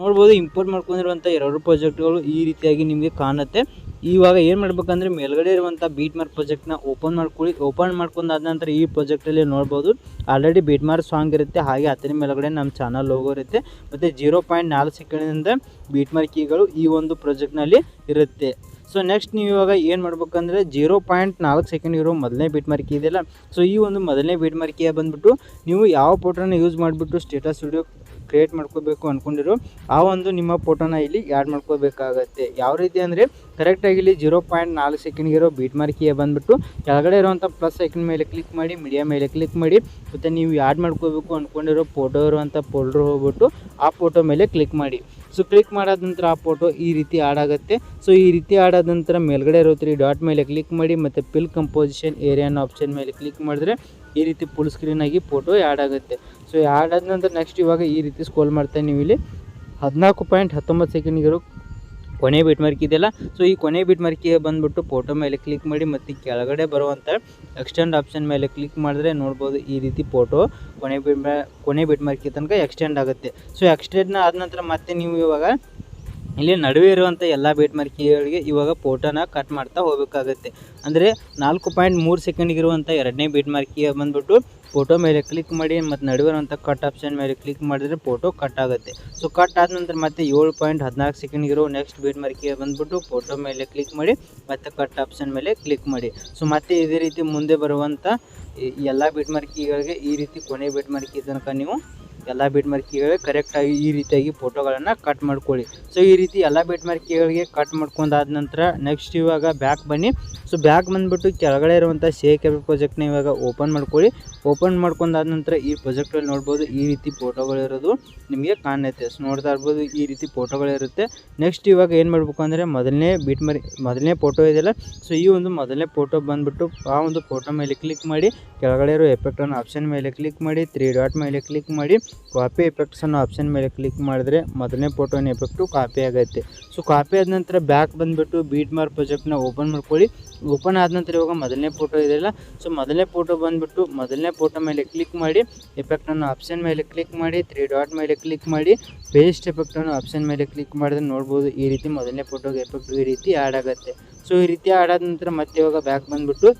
ನೋಡ್ಬೋದು ಇಂಪೋರ್ಟ್ ಮಾಡ್ಕೊಂಡಿರುವಂಥ ಎರಡು ಪ್ರಾಜೆಕ್ಟ್ಗಳು ಈ ರೀತಿಯಾಗಿ ನಿಮಗೆ ಕಾಣುತ್ತೆ. ಇವಾಗ ಏನು ಮಾಡ್ಬೇಕಂದ್ರೆ ಮೇಲ್ಗಡೆ ಇರುವಂಥ ಬೀಟ್ಮಾರ್ಕ್ ಪ್ರಾಜೆಕ್ಟ್ನ ಓಪನ್ ಮಾಡ್ಕೊಳ್ಳಿ. ಓಪನ್ ಮಾಡ್ಕೊಂಡಾದ ನಂತರ ಈ ಪ್ರಾಜೆಕ್ಟಲ್ಲಿ ನೋಡ್ಬೋದು ಆಲ್ರೆಡಿ ಬೀಟ್ಮಾರ್ಕ್ ಸಾಂಗ್ ಇರುತ್ತೆ, ಹಾಗೆ ಅದರ ಮೇಲ್ಗಡೆ ನಮ್ಮ ಚಾನಲ್ ಲೋಗೋ ಇರುತ್ತೆ ಮತ್ತು 0.4 ಸೆಕೆಂಡಿಂದ ಬೀಟ್ಮಾರ್ಕ್ ಕೀಗಳು ಈ ಒಂದು ಪ್ರಾಜೆಕ್ಟ್ನಲ್ಲಿ ಇರುತ್ತೆ. ಸೊ ನೆಕ್ಸ್ಟ್ ನೀವು ಇವಾಗ ಏನು ಮಾಡ್ಬೇಕಂದ್ರೆ 0.4 ಸೆಕೆಂಡ್ ಇರೋ ಮೊದಲನೇ ಬೀಟ್ಮಾರ್ಕ್ ಕೀ ಇದೆಯಲ್ಲ, ಸೊ ಈ ಒಂದು ಮೊದಲನೇ ಬೀಟ್ಮಾರ್ಕ್ ಕೀ ಬಂದುಬಿಟ್ಟು ನೀವು ಯಾವ ಫೋಟೋನ ಯೂಸ್ ಮಾಡಿಬಿಟ್ಟು ಸ್ಟೇಟಸ್ ವಿಡಿಯೋ ಕ್ರಿಯೇಟ್ ಮಾಡ್ಕೋಬೇಕು ಅಂದ್ಕೊಂಡಿರೋ ಆ ಒಂದು ನಿಮ್ಮ ಫೋಟೋನ ಇಲ್ಲಿ ಆ್ಯಡ್ ಮಾಡ್ಕೋಬೇಕಾಗತ್ತೆ. ಯಾವ ರೀತಿ ಅಂದರೆ ಕರೆಕ್ಟಾಗಿ ಇಲ್ಲಿ 0.4 ಸೆಕೆಂಡ್ಗಿರೋ ಬೀಟ್ಮಾರ್ಕ್ ಕೀ ಬಂದುಬಿಟ್ಟು ಕೆಳಗಡೆ ಇರುವಂಥ ಪ್ಲಸ್ ಐಕನ್ ಮೇಲೆ ಕ್ಲಿಕ್ ಮಾಡಿ, ಮೀಡಿಯಾ ಮೇಲೆ ಕ್ಲಿಕ್ ಮಾಡಿ, ಮತ್ತು ನೀವು ಆ್ಯಡ್ ಮಾಡ್ಕೋಬೇಕು ಅಂದ್ಕೊಂಡಿರೋ ಫೋಟೋ ಇರುವಂಥ ಫೋಲ್ಡ್ರ್ ಹೋಗ್ಬಿಟ್ಟು ಆ ಫೋಟೋ ಮೇಲೆ ಕ್ಲಿಕ್ ಮಾಡಿ. ಸೊ ಕ್ಲಿಕ್ ಮಾಡಾದ ನಂತರ ಆ ಫೋಟೋ ಈ ರೀತಿ ಆ್ಯಡ್ ಆಗುತ್ತೆ. ಸೊ ಈ ರೀತಿ ಆಡಾದ ನಂತರ ಮೇಲ್ಗಡೆ ಇರೋ 3 ಡಾಟ್ ಮೇಲೆ ಕ್ಲಿಕ್ ಮಾಡಿ ಮತ್ತು ಫಿಲ್ ಕಂಪೋಸಿಷನ್ ಏರಿಯಾ ಅನ್ನೋ ಆಪ್ಷನ್ ಮೇಲೆ ಕ್ಲಿಕ್ ಮಾಡಿದ್ರೆ ಈ ರೀತಿ ಫುಲ್ ಸ್ಕ್ರೀನಾಗಿ ಫೋಟೋ ಆ್ಯಡ್ ಆಗುತ್ತೆ. ಸೊ ಆ್ಯಡ್ ಆದ ನಂತರ ನೆಕ್ಸ್ಟ್ ಇವಾಗ ಈ ರೀತಿ ಸ್ಕ್ರೋಲ್ ಮಾಡ್ತಾ ನೀವು ಇಲ್ಲಿ 14.19 ಸೆಕೆಂಡ್ಗಿರೋ ಕೊನೆ ಬೀಟ್ಮಾರ್ಕ್ ಇದೆಯಲ್ಲ, ಸೊ ಈ ಕೊನೆ ಬೀಟ್ಮಾರ್ಕ್ ಕೀ ಬಂದುಬಿಟ್ಟು ಫೋಟೋ ಮೇಲೆ ಕ್ಲಿಕ್ ಮಾಡಿ ಮತ್ತು ಕೆಳಗಡೆ ಬರುವಂಥ ಎಕ್ಸ್ಟೆಂಡ್ ಆಪ್ಷನ್ ಮೇಲೆ ಕ್ಲಿಕ್ ಮಾಡಿದ್ರೆ ನೋಡ್ಬೋದು ಈ ರೀತಿ ಫೋಟೋ ಕೊನೆ ಬೀಟ್ಮಾರ್ಕ್ ಕೀ ತನಕ ಎಕ್ಸ್ಟೆಂಡ್ ಆಗುತ್ತೆ. ಸೊ ಎಕ್ಸ್ಟೆಂಡ್ ಆದ ನಂತರ ಮತ್ತೆ ನೀವು ಇವಾಗ ಇಲ್ಲಿ ನಡುವೆ ಇರುವಂಥ ಎಲ್ಲ ಬೀಟ್ಮಾರ್ಕ್ ಕೀಗಳಿಗೆ ಇವಾಗ ಫೋಟೋನ ಕಟ್ ಮಾಡ್ತಾ ಹೋಗಬೇಕಾಗುತ್ತೆ. ಅಂದರೆ 4.3 ಸೆಕೆಂಡ್ಗಿರುವಂಥ ಎರಡನೇ ಬೀಟ್ಮಾರ್ಕ್ ಕೀ ಬಂದುಬಿಟ್ಟು ಫೋಟೋ ಮೇಲೆ ಕ್ಲಿಕ್ ಮಾಡಿ ಮತ್ತು ನಡುವೆ ಇರುವಂಥ ಕಟ್ ಆಪ್ಷನ್ ಮೇಲೆ ಕ್ಲಿಕ್ ಮಾಡಿದ್ರೆ ಫೋಟೋ ಕಟ್ ಆಗುತ್ತೆ. ಸೊ ಕಟ್ ಆದ ನಂತರ ಮತ್ತೆ 7.14 ಸೆಕೆಂಡ್ಗಿರೋ ನೆಕ್ಸ್ಟ್ ಬೀಟ್ಮಾರ್ಕ್ ಕೀ ಬಂದುಬಿಟ್ಟು ಫೋಟೋ ಮೇಲೆ ಕ್ಲಿಕ್ ಮಾಡಿ ಮತ್ತು ಕಟ್ ಆಪ್ಷನ್ ಮೇಲೆ ಕ್ಲಿಕ್ ಮಾಡಿ. ಸೊ ಮತ್ತೆ ಇದೇ ರೀತಿ ಮುಂದೆ ಬರುವಂಥ ಎಲ್ಲ ಬೀಟ್ಮಾರ್ಕ್ ಕೀಗಳಿಗೆ ಈ ರೀತಿ ಕೊನೆ ಬೀಟ್ಮಾರ್ಕ್ ಕೀ ತನಕ ನೀವು ಎಲ್ಲ ಬೀಟ್ಮಾರ್ಕ್ ಕೀಗಳಿಗೆ ಕರೆಕ್ಟಾಗಿ ಈ ರೀತಿಯಾಗಿ ಫೋಟೋಗಳನ್ನು ಕಟ್ ಮಾಡ್ಕೊಳ್ಳಿ. ಸೊ ಈ ರೀತಿ ಎಲ್ಲ ಬೀಟ್ಮಾರ್ಕ್ ಕೀಗಳಿಗೆ ಕಟ್ ಮಾಡ್ಕೊಂಡಾದ ನಂತರ ನೆಕ್ಸ್ಟ್ ಇವಾಗ ಬ್ಯಾಕ್ ಬನ್ನಿ. ಸೊ ಬ್ಯಾಕ್ ಬಂದುಬಿಟ್ಟು ಕೆಳಗಡೆ ಇರುವಂಥ 𝗕𝗘𝗏 ಪ್ರಾಜೆಕ್ಟ್ನ ಇವಾಗ ಓಪನ್ ಮಾಡ್ಕೊಳ್ಳಿ. ಓಪನ್ ಮಾಡ್ಕೊಂಡಾದ ನಂತರ ಈ ಪ್ರಾಜೆಕ್ಟಲ್ಲಿ ನೋಡ್ಬೋದು ಈ ರೀತಿ ಫೋಟೋಗಳಿರೋದು ನಿಮಗೆ ಕಾಣುತ್ತೆ. ಸೊ ನೋಡ್ತಾ ಇರ್ಬೋದು ಈ ರೀತಿ ಫೋಟೋಗಳಿರುತ್ತೆ. ನೆಕ್ಸ್ಟ್ ಇವಾಗ ಏನು ಮಾಡಬೇಕು ಅಂದರೆ ಮೊದಲನೇ ಫೋಟೋ ಇದೆಯಲ್ಲ, ಸೊ ಈ ಒಂದು ಮೊದಲನೇ ಫೋಟೋ ಬಂದುಬಿಟ್ಟು ಆ ಒಂದು ಫೋಟೋ ಮೇಲೆ ಕ್ಲಿಕ್ ಮಾಡಿ, ಕೆಳಗಡೆ ಇರೋ ಎಫೆಕ್ಟ್ ಅನ್ನೋ ಆಪ್ಷನ್ ಮೇಲೆ ಕ್ಲಿಕ್ ಮಾಡಿ, 3 ಡಾಟ್ ಮೇಲೆ ಕ್ಲಿಕ್ ಮಾಡಿ, ಕಾಪಿ ಎಫೆಕ್ಟ್ಸ್ ಅನ್ನೋ ಆಪ್ಷನ್ ಮೇಲೆ ಕ್ಲಿಕ್ ಮಾಡಿದ್ರೆ ಮೊದಲನೇ ಫೋಟೋನ ಎಫೆಕ್ಟು ಕಾಪಿ ಆಗುತ್ತೆ. ಸೊ ಕಾಪಿ ಆದ ನಂತರ ಬ್ಯಾಕ್ ಬಂದುಬಿಟ್ಟು ಬೀಟ್ಮಾರ್ಕ್ ಪ್ರಾಜೆಕ್ಟ್ನ ಓಪನ್ ಮಾಡ್ಕೊಳ್ಳಿ. ಓಪನ್ ಆದ ನಂತರ ಇವಾಗ ಮೊದಲನೇ ಫೋಟೋ ಇದೆಯಲ್ಲ, ಸೊ ಮೊದಲನೇ ಫೋಟೋ ಬಂದುಬಿಟ್ಟು ಮೊದಲನೇ ಫೋಟೋ ಮೇಲೆ ಕ್ಲಿಕ್ ಮಾಡಿ, ಎಫೆಕ್ಟ್ ಅನ್ನೋ ಆಪ್ಷನ್ ಮೇಲೆ ಕ್ಲಿಕ್ ಮಾಡಿ, 3 ಡಾಟ್ ಮೇಲೆ ಕ್ಲಿಕ್ ಮಾಡಿ, ಪೇಸ್ಟ್ ಎಫೆಕ್ಟ್ ಅನ್ನೋ ಆಪ್ಷನ್ ಮೇಲೆ ಕ್ಲಿಕ್ ಮಾಡಿದ್ರೆ ನೋಡ್ಬೋದು ಈ ರೀತಿ ಮೊದಲನೇ ಫೋಟೋಗೆ ಎಫೆಕ್ಟ್ ಈ ರೀತಿ ಆ್ಯಡ್ ಆಗುತ್ತೆ. ಸೊ ಈ ರೀತಿ ಆ್ಯಡ್ ಆದ ನಂತರ ಮತ್ತೆ ಇವಾಗ ಬ್ಯಾಕ್ ಬಂದುಬಿಟ್ಟು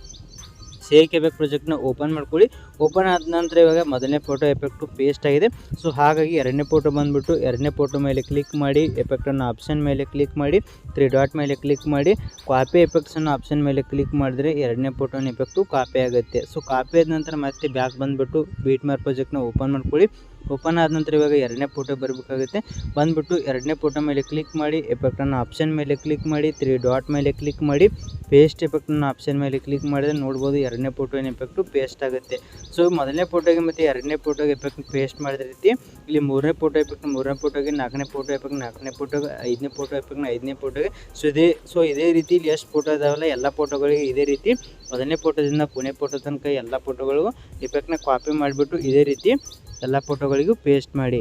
𝗕𝗘𝗏 ಪ್ರಾಜೆಕ್ಟ್ನ ಓಪನ್ ಮಾಡ್ಕೊಳ್ಳಿ. ಓಪನ್ ಆದ ನಂತರ ಇವಾಗ ಮೊದಲನೇ ಫೋಟೋ ಎಫೆಕ್ಟು ಪೇಸ್ಟ್ ಆಗಿದೆ. ಸೊ ಹಾಗಾಗಿ ಎರಡನೇ ಫೋಟೋ ಬಂದುಬಿಟ್ಟು ಎರಡನೇ ಫೋಟೋ ಮೇಲೆ ಕ್ಲಿಕ್ ಮಾಡಿ, ಎಫೆಕ್ಟ್ ಅನ್ನೋ ಆಪ್ಷನ್ ಮೇಲೆ ಕ್ಲಿಕ್ ಮಾಡಿ, 3 ಡಾಟ್ ಮೇಲೆ ಕ್ಲಿಕ್ ಮಾಡಿ, ಕಾಪಿ ಎಫೆಕ್ಟ್ಸ್ ಅನ್ನೋ ಆಪ್ಷನ್ ಮೇಲೆ ಕ್ಲಿಕ್ ಮಾಡಿದ್ರೆ ಎರಡನೇ ಫೋಟೋನ ಎಫೆಕ್ಟು ಕಾಪಿ ಆಗುತ್ತೆ. ಸೊ ಕಾಪಿ ಆದ ನಂತರ ಮತ್ತೆ ಬ್ಯಾಕ್ ಬಂದುಬಿಟ್ಟು ಬೀಟ್ಮಾರ್ಕ್ ಪ್ರಾಜೆಕ್ಟ್ನ ಓಪನ್ ಮಾಡ್ಕೊಳ್ಳಿ. ಓಪನ್ ಆದ ನಂತರ ಇವಾಗ ಎರಡನೇ ಫೋಟೋ ಬರಬೇಕಾಗುತ್ತೆ. ಬಂದುಬಿಟ್ಟು ಎರಡನೇ ಫೋಟೋ ಮೇಲೆ ಕ್ಲಿಕ್ ಮಾಡಿ, ಎಫೆಕ್ಟ್ ಅನ್ನೋ ಆಪ್ಷನ್ ಮೇಲೆ ಕ್ಲಿಕ್ ಮಾಡಿ, 3 ಡಾಟ್ ಮೇಲೆ ಕ್ಲಿಕ್ ಮಾಡಿ, ಪೇಸ್ಟ್ ಎಫೆಕ್ಟ್ ಅನ್ನೋ ಆಪ್ಷನ್ ಮೇಲೆ ಕ್ಲಿಕ್ ಮಾಡಿದ್ರೆ ನೋಡ್ಬೋದು ಎರಡನೇ ಫೋಟೋನ ಎಫೆಕ್ಟು ಪೇಸ್ಟ್ ಆಗುತ್ತೆ. ಸೊ ಮೊದಲನೇ ಫೋಟೋಗೆ ಮತ್ತು ಎರಡನೇ ಫೋಟೋಗೆ ಎಫೆಕ್ಟ್ ಪೇಸ್ಟ್ ಮಾಡಿದ ರೀತಿ ಇಲ್ಲಿ ಮೂರನೇ ಫೋಟೋ ಎಫೆಕ್ಟ್ ಮೂರನೇ ಫೋಟೋಗೆ, ನಾಲ್ಕನೇ ಫೋಟೋ ಎಫೆಕ್ಟ್ ನಾಲ್ಕನೇ ಫೋಟೋಗೆ, ಐದನೇ ಫೋಟೋ ಎಫೆಕ್ಟ್ನ ಐದನೇ ಫೋಟೋಗೆ. ಸೊ ಇದೇ ರೀತಿ ಇಲ್ಲಿ ಎಷ್ಟು ಫೋಟೋ ಇದಾವಲ್ಲ ಎಲ್ಲ ಫೋಟೋಗಳಿಗೆ ಇದೇ ರೀತಿ ಮೊದಲನೇ ಫೋಟೋದಿಂದ ಕೊನೆ ಫೋಟೋ ತನಕ ಎಲ್ಲ ಫೋಟೋಗಳಿಗೂ ಎಫೆಕ್ಟ್ನ ಕಾಪಿ ಮಾಡಿಬಿಟ್ಟು ಇದೇ ರೀತಿ ಎಲ್ಲ ಫೋಟೋಗಳಿಗೂ ಪೇಸ್ಟ್ ಮಾಡಿ.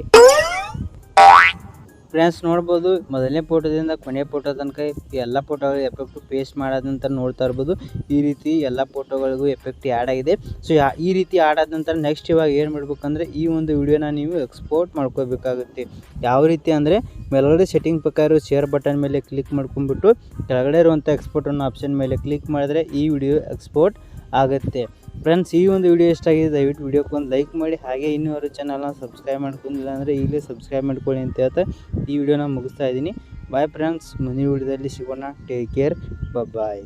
ಫ್ರೆಂಡ್ಸ್ ನೋಡ್ಬೋದು ಮೊದಲನೇ ಫೋಟೋದಿಂದ ಕೊನೆ ಫೋಟೋ ತನಕ ಎಲ್ಲ ಫೋಟೋಗಳಿಗೆ ಎಫೆಕ್ಟು ಪೇಸ್ಟ್ ಮಾಡಾದ ನಂತರ ನೋಡ್ತಾ ಇರ್ಬೋದು ಈ ರೀತಿ ಎಲ್ಲ ಫೋಟೋಗಳಿಗೂ ಎಫೆಕ್ಟ್ ಆ್ಯಡ್ ಆಗಿದೆ. ಸೊ ಈ ರೀತಿ ಆ್ಯಡ್ ಆದ ನಂತರ ನೆಕ್ಸ್ಟ್ ಇವಾಗ ಏನು ಮಾಡ್ಬೇಕಂದ್ರೆ ಈ ಒಂದು ವಿಡಿಯೋನ ನೀವು ಎಕ್ಸ್ಪೋರ್ಟ್ ಮಾಡ್ಕೋಬೇಕಾಗುತ್ತೆ. ಯಾವ ರೀತಿ ಅಂದರೆ ಮೇಲ್ಗಡೆ ಸೆಟ್ಟಿಂಗ್ ಪ್ರಕಾರ ಶೇರ್ ಬಟನ್ ಮೇಲೆ ಕ್ಲಿಕ್ ಮಾಡ್ಕೊಂಡ್ಬಿಟ್ಟು ಕೆಳಗಡೆ ಇರುವಂಥ ಎಕ್ಸ್ಪೋರ್ಟ್ ಅನ್ನೋ ಆಪ್ಷನ್ ಮೇಲೆ ಕ್ಲಿಕ್ ಮಾಡಿದ್ರೆ ಈ ವಿಡಿಯೋ ಎಕ್ಸ್ಪೋರ್ಟ್ ಆಗುತ್ತೆ. ಫ್ರೆಂಡ್ಸ್ ಈ ಒಂದು ವಿಡಿಯೋ ಎಷ್ಟಾಗಿದೆ ದಯವಿಟ್ಟು ವಿಡಿಯೋಕ್ಕೆ ಒಂದು ಲೈಕ್ ಮಾಡಿ, ಹಾಗೆ ಇನ್ನೂರು ಚಾನಲ್ನ ಸಬ್ಸ್ಕ್ರೈಬ್ ಮಾಡ್ಕೊಂಡಿಲ್ಲ ಅಂದರೆ ಈಗಲೇ ಸಬ್ಸ್ಕ್ರೈಬ್ ಮಾಡ್ಕೊಳ್ಳಿ ಅಂತ ಹೇಳ್ತಾ ಈ ವಿಡಿಯೋನ ಮುಗಿಸ್ತಾ ಇದ್ದೀನಿ. ಬಾಯ್ ಫ್ರೆಂಡ್ಸ್, ಮುಂದಿನ ವಿಡಿಯೋದಲ್ಲಿ ಸಿಗೋಣ. ಟೇಕ್ ಕೇರ್, ಬಾಯ್.